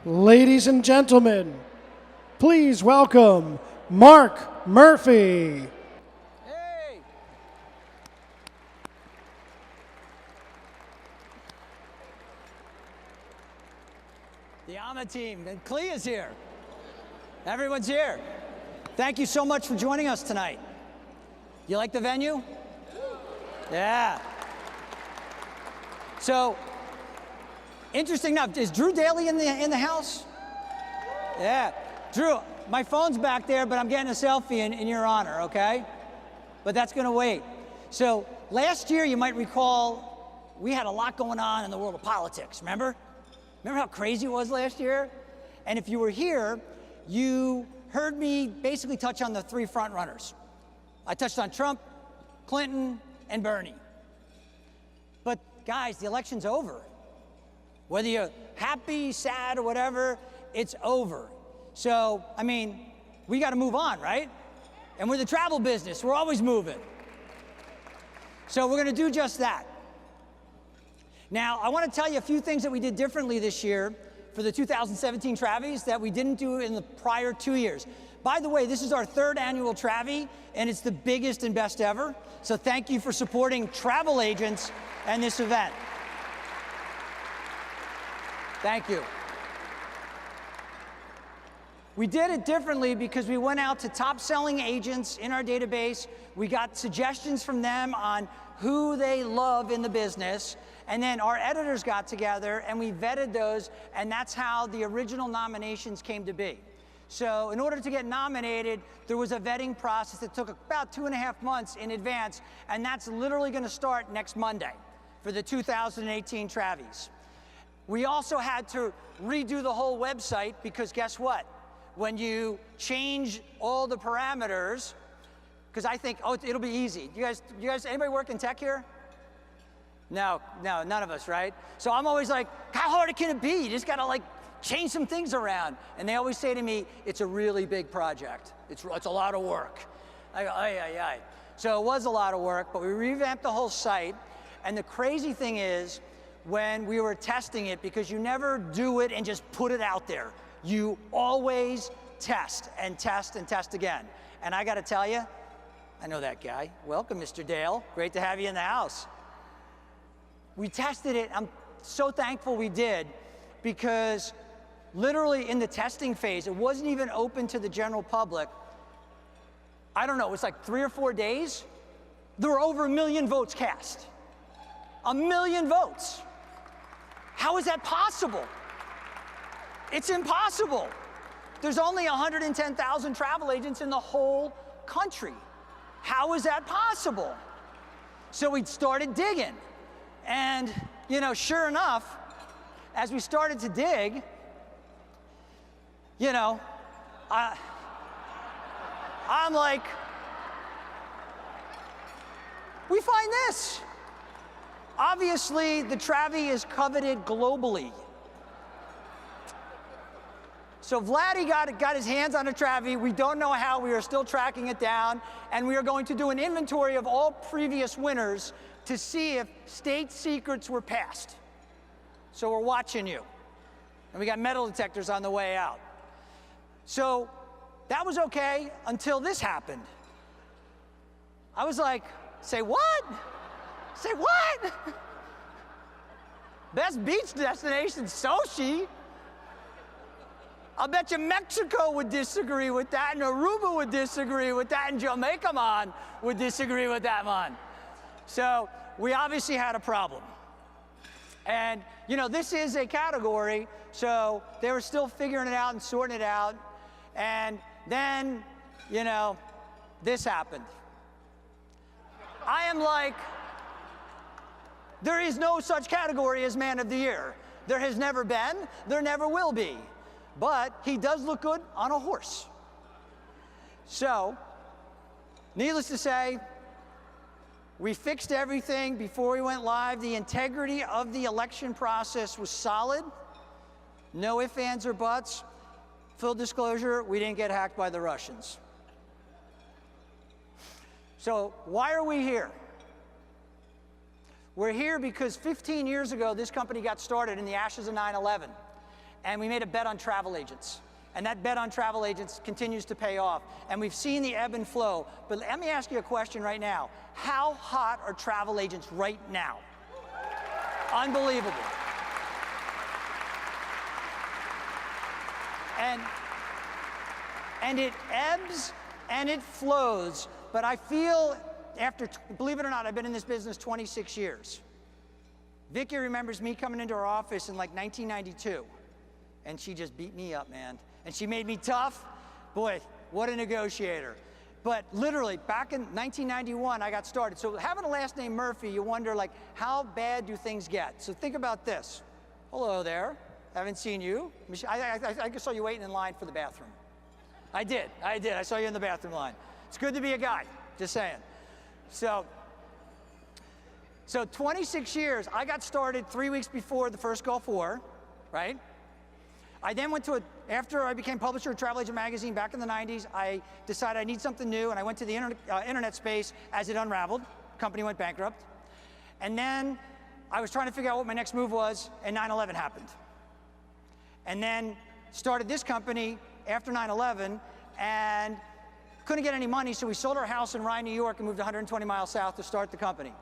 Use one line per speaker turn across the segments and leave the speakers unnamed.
Ladies and gentlemen, please welcome Mark Murphy.
Hey! The AMA team, and Clea's here. Everyone's here. Thank you so much for joining us tonight. You like the venue? Yeah. So, interesting enough, is Drew Daly in the house? Yeah. Drew, my phone's back there, but I'm getting a selfie in your honor, okay? But that's gonna wait. So, last year, you might recall, we had a lot going on in the world of politics, remember? Remember how crazy it was last year? And if you were here, you heard me basically touch on the three front runners. I touched on Trump, Clinton, and Bernie. But guys, the election's over. Whether you're happy, sad, or whatever, it's over. So, I mean, we got to move on, right? And we're the travel business. We're always moving. So we're going to do just that. Now, I want to tell you a few things that we did differently this year for the 2017 Travvies that we didn't do in the prior 2 years. By the way, this is our third annual Travvy, and it's the biggest and best ever. So thank you for supporting travel agents and this event. Thank you. We did it differently because we went out to top-selling agents in our database. We got suggestions from them on who they love in the business, and then our editors got together and we vetted those, and that's how the original nominations came to be. So in order to get nominated, there was a vetting process that took about 2.5 months in advance, and that's literally going to start next Monday for the 2018 Travvies. We also had to redo the whole website because guess what? When you change all the parameters, because I think, oh, it'll be easy. You guys, anybody work in tech here? No, none of us, right? So I'm always like, how hard can it be? You just gotta like change some things around. And they always say to me, it's a really big project. It's a lot of work. I go, ay. So it was a lot of work, but we revamped the whole site. And the crazy thing is, when we were testing it, because you never do it and just put it out there. You always test and test and test again. And I gotta tell you, I know that guy. Welcome, Mr. Dale. Great to have you in the house. We tested it. I'm so thankful we did, because literally in the testing phase, it wasn't even open to the general public. I don't know, it was like 3 or 4 days. There were over 1 million votes cast. 1 million votes. How is that possible? It's impossible. There's only 110,000 travel agents in the whole country. How is that possible? So we started digging. And, you know, sure enough, as we started to dig, you know, I'm like, we find this. Obviously, the Travvy is coveted globally. So Vladdy got his hands on a Travvy. We don't know how. We are still tracking it down. And we are going to do an inventory of all previous winners to see if state secrets were passed. So we're watching you. And we got metal detectors on the way out. So that was okay until this happened. I was like, say what? Say what? Best beach destination, Sochi. I'll bet you Mexico would disagree with that, and Aruba would disagree with that, and Jamaica man would disagree with that man. So we obviously had a problem. And you know, this is a category, so they were still figuring it out and sorting it out. And then, you know, this happened. I am like, there is no such category as Man of the Year. There has never been, there never will be. But he does look good on a horse. So, needless to say, we fixed everything before we went live. The integrity of the election process was solid. No ifs, ands, or buts. Full disclosure, we didn't get hacked by the Russians. So, why are we here? We're here because 15 years ago, this company got started in the ashes of 9/11. and we made a bet on travel agents. And that bet on travel agents continues to pay off. And we've seen the ebb and flow. But let me ask you a question right now. How hot are travel agents right now? Unbelievable. And it ebbs and it flows. But I feel after, believe it or not, I've been in this business 26 years. Vicki remembers me coming into her office in like 1992. And she just beat me up, man. And she made me tough. Boy, what a negotiator. But literally, back in 1991, I got started. So having a last name Murphy, you wonder, like, how bad do things get? So think about this. Hello there. Haven't seen you. I saw you waiting in line for the bathroom. I did. I saw you in the bathroom line. It's good to be a guy, just saying. So 26 years, I got started 3 weeks before the first Gulf War, right? I then went to after I became publisher of Travel Agent Magazine back in the 90s, I decided I need something new, and I went to the internet space as it unraveled. The company went bankrupt. And then I was trying to figure out what my next move was, and 9/11 happened. And then started this company after 9/11, and couldn't get any money, so we sold our house in Rye, New York, and moved 120 miles south to start the company.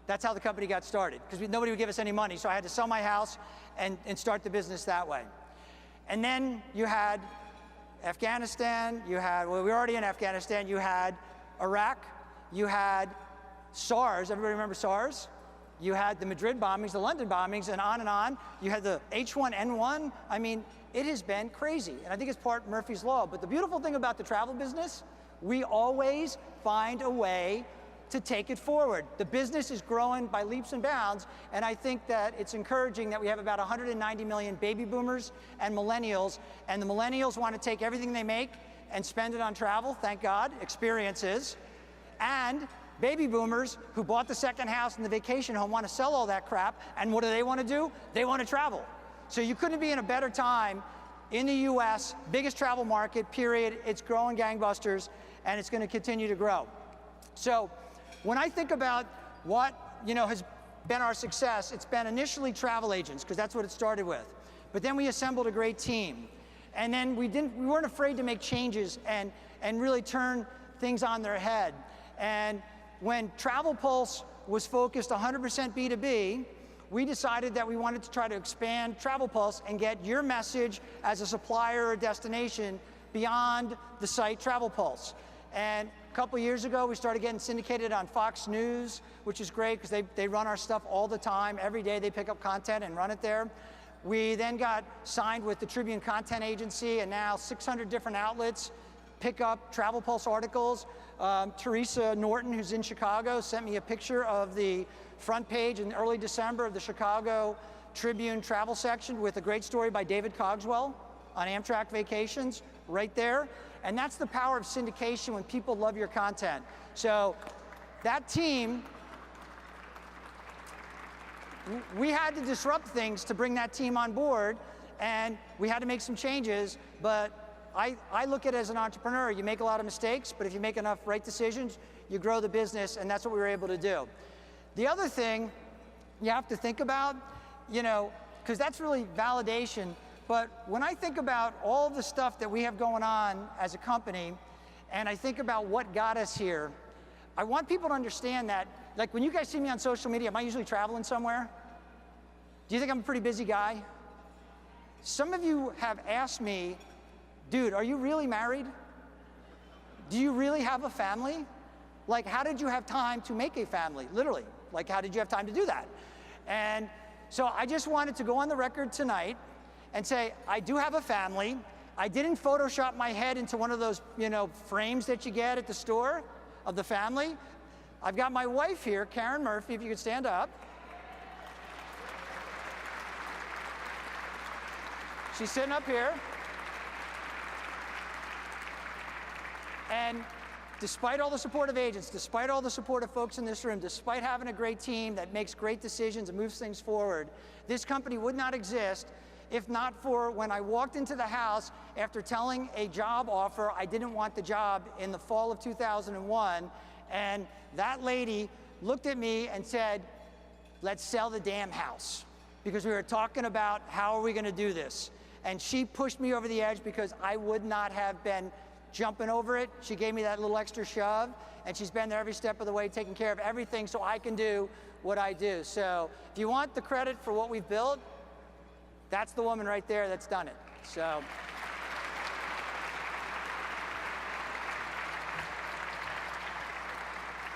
That's how the company got started, because nobody would give us any money, so I had to sell my house and start the business that way. And then you had Afghanistan, we were already in Afghanistan, you had Iraq, you had SARS, everybody remember SARS? You had the Madrid bombings, the London bombings, and on and on. You had the H1N1. I mean, it has been crazy, and I think it's part Murphy's Law. But the beautiful thing about the travel business, we always find a way to take it forward. The business is growing by leaps and bounds, and I think that it's encouraging that we have about 190 million baby boomers and millennials, and the millennials want to take everything they make and spend it on travel, thank God, experiences, and baby boomers who bought the second house and the vacation home want to sell all that crap, and what do they want to do? They want to travel. So you couldn't be in a better time in the US, biggest travel market, period. It's growing gangbusters, and it's going to continue to grow. So when I think about what has been our success, it's been initially travel agents, because that's what it started with. But then we assembled a great team. And then we weren't afraid to make changes and really turn things on their head. And when Travel Pulse was focused 100% B2B, we decided that we wanted to try to expand Travel Pulse and get your message as a supplier or destination beyond the site Travel Pulse. And a couple years ago, we started getting syndicated on Fox News, which is great because they run our stuff all the time. Every day they pick up content and run it there. We then got signed with the Tribune Content Agency, and now 600 different outlets pick up Travel Pulse articles. Teresa Norton, who's in Chicago, sent me a picture of the front page in early December of the Chicago Tribune travel section with a great story by David Cogswell on Amtrak vacations right there. And that's the power of syndication when people love your content. So that team, we had to disrupt things to bring that team on board, and we had to make some changes, but I look at it as an entrepreneur. You make a lot of mistakes, but if you make enough right decisions, you grow the business, and that's what we were able to do. The other thing you have to think about, because that's really validation, but when I think about all the stuff that we have going on as a company, and I think about what got us here, I want people to understand that, like when you guys see me on social media, am I usually traveling somewhere? Do you think I'm a pretty busy guy? Some of you have asked me, dude, are you really married? Do you really have a family? Like, how did you have time to make a family? Literally, like, how did you have time to do that? And so I just wanted to go on the record tonight and say, I do have a family. I didn't Photoshop my head into one of those, frames that you get at the store of the family. I've got my wife here, Karen Murphy, if you could stand up. She's sitting up here. And despite all the support of agents, despite all the support of folks in this room, despite having a great team that makes great decisions and moves things forward, this company would not exist if not for when I walked into the house after telling a job offer I didn't want the job in the fall of 2001, and that lady looked at me and said, let's sell the damn house, because we were talking about how are we going to do this. And she pushed me over the edge because I would not have been jumping over it. She gave me that little extra shove, and she's been there every step of the way, taking care of everything so I can do what I do. So if you want the credit for what we've built, that's the woman right there that's done it. So.